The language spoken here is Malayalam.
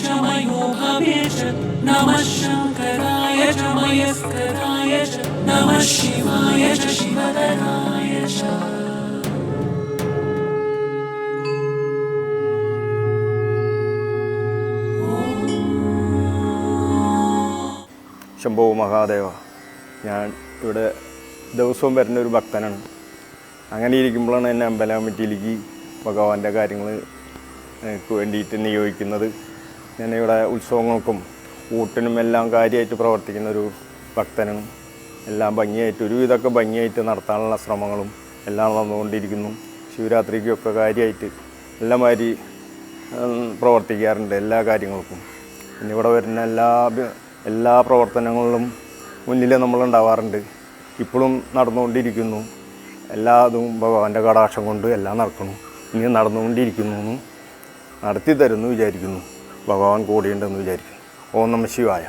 च मयो भवेश नमः शङ्कराय च मयस्कराय च नमः शिवाय च शिवतराय च ശംഭോ മഹാദേവ. ഞാൻ ഇവിടെ ദിവസവും വരുന്നൊരു ഭക്തനാണ്. അങ്ങനെ ഇരിക്കുമ്പോഴാണ് എന്നെ അമ്പലം കമ്മിറ്റിയിലേക്ക് ഭഗവാന്റെ കാര്യങ്ങൾ വേണ്ടിയിട്ട് നിയോഗിക്കുന്നത്. ഞാനിവിടെ ഉത്സവങ്ങൾക്കും ഊട്ടിനും എല്ലാം കാര്യമായിട്ട് പ്രവർത്തിക്കുന്നൊരു ഭക്തനാണ്. എല്ലാം ഭംഗിയായിട്ട് ഒരുവിധമൊക്കെ ഭംഗിയായിട്ട് നടത്താനുള്ള ശ്രമങ്ങളും എല്ലാം നടന്നുകൊണ്ടിരിക്കുന്നു. ശിവരാത്രിക്കൊക്കെ കാര്യമായിട്ട് എല്ലാമാതിരി പ്രവർത്തിക്കാറുണ്ട് എല്ലാ കാര്യങ്ങൾക്കും. പിന്നെ ഇവിടെ വരുന്ന എല്ലാ പ്രവർത്തനങ്ങളിലും മുന്നിൽ നമ്മളുണ്ടാവാറുണ്ട്. ഇപ്പോഴും നടന്നുകൊണ്ടിരിക്കുന്നു. എല്ലാതും ഭഗവാന്റെ കടാക്ഷം കൊണ്ട് എല്ലാം നടക്കുന്നു. ഇനി നടന്നുകൊണ്ടിരിക്കുന്നു, നടത്തി തരുമെന്ന് വിചാരിക്കുന്നു. ഭഗവാൻ കൂടെയുണ്ടെന്ന് വിചാരിക്കുന്നു. ഓം നമഃ ശിവായ.